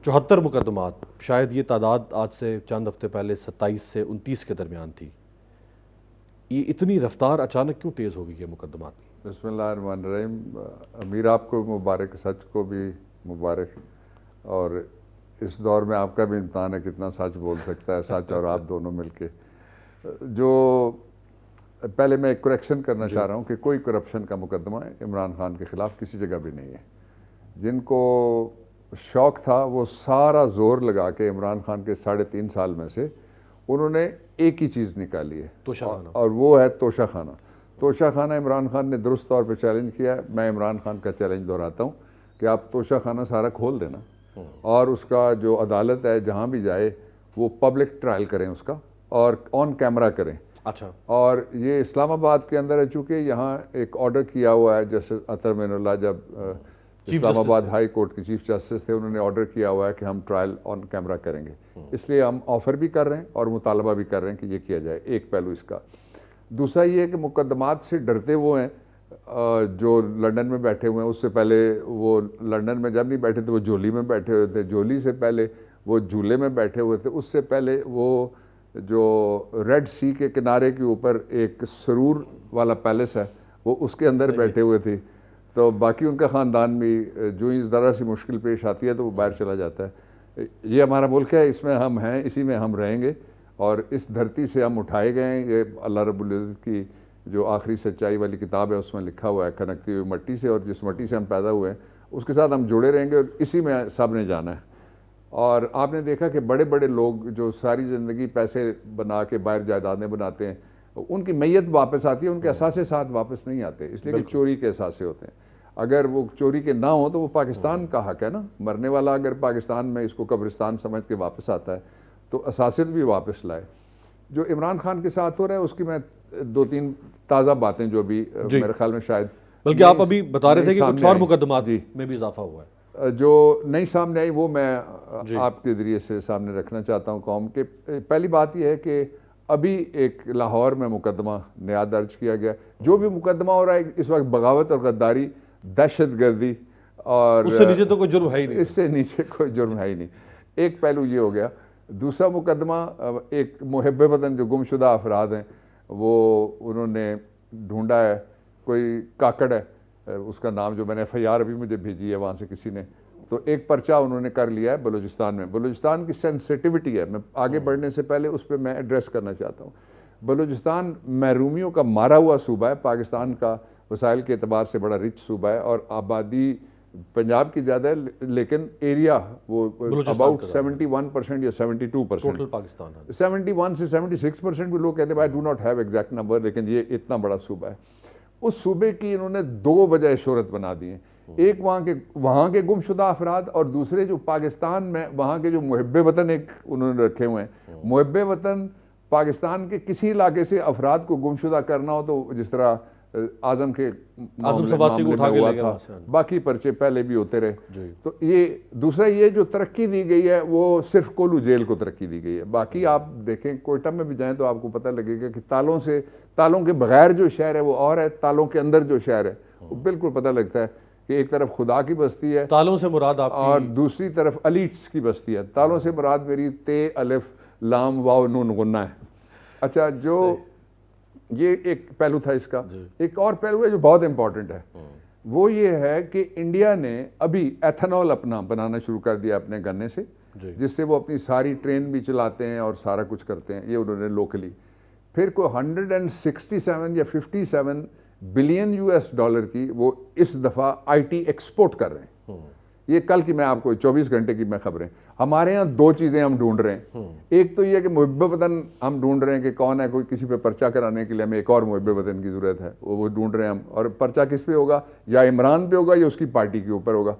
74 مقدمات، شاید یہ تعداد آج سے چند ہفتے پہلے 27 سے 29 کے درمیان تھی. یہ اتنی رفتار اچانک کیوں تیز ہو گئی ہے مقدمات کی؟ بسم اللہ الرحمن الرحیم. امیر آپ کو مبارک، سچ کو بھی مبارک. اور اس دور میں آپ کا بھی امتحان ہے کتنا سچ بول سکتا ہے، سچ اور آپ دونوں مل کے. جو پہلے میں ایک کریکشن کرنا چاہ رہا ہوں کہ کوئی کرپشن کا مقدمہ عمران خان کے خلاف کسی جگہ بھی نہیں ہے. جن کو شوق تھا وہ سارا زور لگا کے عمران خان کے 3.5 سال میں سے انہوں نے ایک ہی چیز نکالی ہے، اور وہ ہے توشہ خانہ. توشہ خانہ عمران خان نے درست طور پہ چیلنج کیا ہے. میں عمران خان کا چیلنج دہراتا ہوں کہ آپ توشہ خانہ سارا کھول دینا، اور اس کا جو عدالت ہے جہاں بھی جائے وہ پبلک ٹرائل کریں اس کا، اور آن کیمرہ کریں. اچھا. اور یہ اسلام آباد کے اندر ہے، چونکہ یہاں ایک آرڈر کیا ہوا ہے جسٹس اطہر معین اللہ جب اسلام آباد ہائی کورٹ کے چیف جسٹس تھے، انہوں نے آرڈر کیا ہوا ہے کہ ہم ٹرائل آن کیمرہ کریں گے. اس لیے ہم آفر بھی کر رہے ہیں اور مطالبہ بھی کر رہے ہیں کہ یہ کیا جائے. ایک پہلو اس کا. دوسرا یہ ہے کہ مقدمات سے ڈرتے وہ ہیں جو لنڈن میں بیٹھے ہوئے ہیں. اس سے پہلے وہ لنڈن میں جب نہیں بیٹھے تھے وہ جولی میں بیٹھے ہوئے تھے، جولی سے پہلے وہ جھولے میں بیٹھے ہوئے تھے، اس سے پہلے وہ جو ریڈ سی کے کنارے کے اوپر ایک سرور والا پیلس ہے وہ اس کے اندر بیٹھے ہوئے تھے. تو باقی ان کا خاندان بھی جو ہی ذرا سی مشکل پیش آتی ہے تو وہ باہر چلا جاتا ہے. یہ ہمارا ملک ہے، اس میں ہم ہیں، اسی میں ہم رہیں گے، اور اس دھرتی سے ہم اٹھائے گئے ہیں. یہ اللہ رب العزت کی جو آخری سچائی والی کتاب ہے اس میں لکھا ہوا ہے، کھنکتی ہوئی مٹی سے، اور جس مٹی سے ہم پیدا ہوئے ہیں اس کے ساتھ ہم جڑے رہیں گے، اور اسی میں سب نے جانا ہے. اور آپ نے دیکھا کہ بڑے بڑے لوگ جو ساری زندگی پیسے بنا کے باہر جائیدادیں بناتے ہیں، ان کی میت واپس آتی ہے، ان کے اثاثے ساتھ واپس نہیں آتے، اس لیے کہ چوری کے اثاثے ہوتے ہیں. اگر وہ چوری کے نہ ہوں تو وہ پاکستان کا حق ہے نا. مرنے والا اگر پاکستان میں اس کو قبرستان سمجھ کے واپس آتا ہے تو اثاثے بھی واپس لائے. جو عمران خان کے ساتھ ہو رہا ہے اس کی میں 2-3 تازہ باتیں جو بھی میرے خیال میں شاید، بلکہ آپ ابھی بتا رہے تھے کہ کچھ اور مقدمات میں بھی اضافہ ہوا ہے جو نئی سامنے آئی، وہ میں آپ کے ذریعے سے سامنے رکھنا چاہتا ہوں قوم کے. پہلی بات یہ ہے کہ ابھی ایک لاہور میں مقدمہ نیا درج کیا گیا. جو بھی مقدمہ ہو رہا ہے اس وقت بغاوت اور غداری، دہشت گردی، اور اس سے نیچے تو کوئی جرم ہے ہی نہیں. اس سے نیچے کوئی جرم ہے ہی نہیں. ایک پہلو یہ ہو گیا. دوسرا مقدمہ ایک محب وطن جو گم شدہ افراد ہیں وہ انہوں نے ڈھونڈا ہے، کوئی کاکڑ ہے اس کا نام، جو میں نے FIR ابھی مجھے بھیجی ہے وہاں سے کسی نے، تو ایک پرچہ انہوں نے کر لیا ہے بلوچستان میں. بلوچستان کی سینسٹیوٹی ہے، میں آگے بڑھنے سے پہلے اس پہ میں ایڈریس کرنا چاہتا ہوں. بلوچستان محرومیوں کا مارا ہوا صوبہ ہے، پاکستان کا وسائل کے اعتبار سے بڑا رچ صوبہ ہے، اور آبادی پنجاب کی زیادہ ہے، لیکن ایریا وہ اباؤٹ 71% یا 72%، ٹوٹل پاکستان ہے 71 سے 76% بھی لوگ کہتے ہیں. I do not have exact number، لیکن یہ اتنا بڑا صوبہ ہے. اس صوبے کی انہوں نے 2 وجہ شہرت بنا دی ہیں. ایک وہاں کے گم شدہ افراد، اور دوسرے جو پاکستان میں وہاں کے جو محب وطن ایک انہوں نے رکھے ہوئے ہیں. محب وطن پاکستان کے کسی علاقے سے افراد کو گم شدہ کرنا ہو تو جس طرح اعظم کے سواتی کو اٹھا کے لے گیا، باقی پرچے پہلے بھی ہوتے رہے. تو یہ دوسرا یہ جو ترقی دی گئی ہے وہ صرف کولو جیل کو ترقی دی گئی ہے. باقی آپ دیکھیں کوئٹہ میں بھی جائیں تو آپ کو پتہ لگے گا کہ تالوں کے بغیر جو شہر ہے وہ اور ہے، تالوں کے اندر جو شہر ہے وہ بالکل پتہ لگتا ہے کہ ایک طرف خدا کی بستی ہے، تالوں سے مراد آپ اور دوسری طرف الیٹس کی بستی ہے. تالوں سے مراد میری تے، الف، لام، واو، نون، غنہ ہے. اچھا، جو یہ ایک پہلو تھا اس کا. ایک اور پہلو ہے جو بہت امپورٹنٹ ہے، وہ یہ ہے کہ انڈیا نے ابھی ایتھنول اپنا بنانا شروع کر دیا اپنے گنے سے، جس سے وہ اپنی ساری ٹرین بھی چلاتے ہیں اور سارا کچھ کرتے ہیں. یہ انہوں نے لوکلی پھر کوئی 167 یا 57 بلین $US کی وہ اس دفعہ IT ایکسپورٹ کر رہے ہیں. یہ کل کی میں آپ کو 24 گھنٹے کی میں خبریں. ہمارے ہاں 2 چیزیں ہم ڈھونڈ رہے ہیں. ایک تو یہ کہ محب وطن ہم ڈھونڈ رہے ہیں کہ کون ہے، کوئی کسی پہ پرچہ کرانے کے لیے ہمیں ایک اور محب وطن کی ضرورت ہے، وہ ڈھونڈ رہے ہیں ہم. اور پرچہ کس پہ ہوگا؟ یا عمران پہ ہوگا یا اس کی پارٹی کے اوپر ہوگا.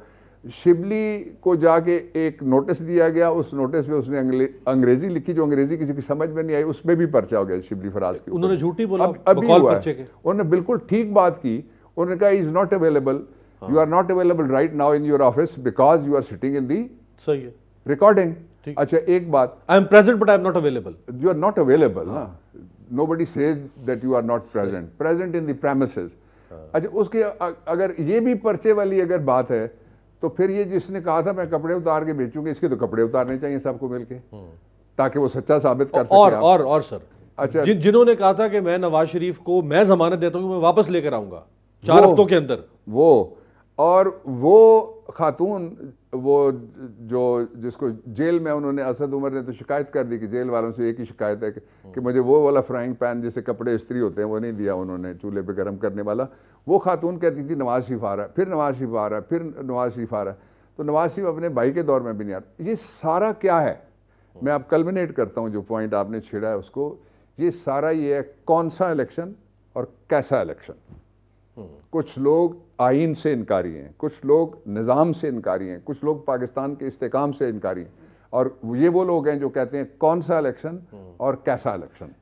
شبلی کو جا کے ایک نوٹس دیا گیا، اس نوٹس پہ اس نے انگریزی لکھی جو انگریزی کسی کی سمجھ میں نہیں آئی، اس پہ بھی پرچہ ہو گیا شبلی فراز کے. انہوں نے جھوٹی بولا ابھی بقول ہوا پرچے ہے. کے. انہوں نے بالکل ٹھیک بات کی. انہوں نے کہا is not available, you are not available right now in your office because you are sitting in the صحیح ہے ریکارڈنگ. اچھا ایک بات، I am present but I am not available. You are not available نا، nobody says that you are not present in the premises. اچھا اس کے اگر یہ بھی پرچے والی اگر بات ہے تو پھر یہ جس نے کہا تھا میں کپڑے اتار کے بیچوں گا، اس کے تو کپڑے اتارنے چاہیے سب کو مل کے، تاکہ وہ سچا ثابت کر سکے. اور سر اچھا جنہوں نے کہا تھا کہ میں نواز شریف کو میں ضمانت دیتا ہوں کہ میں واپس لے کر آؤں گا 4 ہفتوں کے اندر، وہ خاتون وہ جو جس کو جیل میں انہوں نے، اسد عمر نے تو شکایت کر دی کہ جیل والوں سے ایک ہی شکایت ہے کہ مجھے وہ والا فرائنگ پین جسے کپڑے استری ہوتے ہیں وہ نہیں دیا انہوں نے، چولہے پہ گرم کرنے والا. وہ خاتون کہتی تھی نواز شریف آ رہا ہے، پھر نواز شریف آ رہا ہے، پھر نواز شریف آ رہا ہے. تو نواز شریف اپنے بھائی کے دور میں بھی نہیں آ رہا. یہ سارا کیا ہے؟ میں اب کلمنیٹ کرتا ہوں جو پوائنٹ آپ نے چھیڑا ہے اس کو. یہ سارا یہ ہے کون سا الیکشن اور کیسا الیکشن. کچھ لوگ آئین سے انکاری ہیں، کچھ لوگ نظام سے انکاری ہیں، کچھ لوگ پاکستان کے استحکام سے انکاری ہیں، اور یہ وہ لوگ ہیں جو کہتے ہیں کون سا الیکشن اور کیسا الیکشن.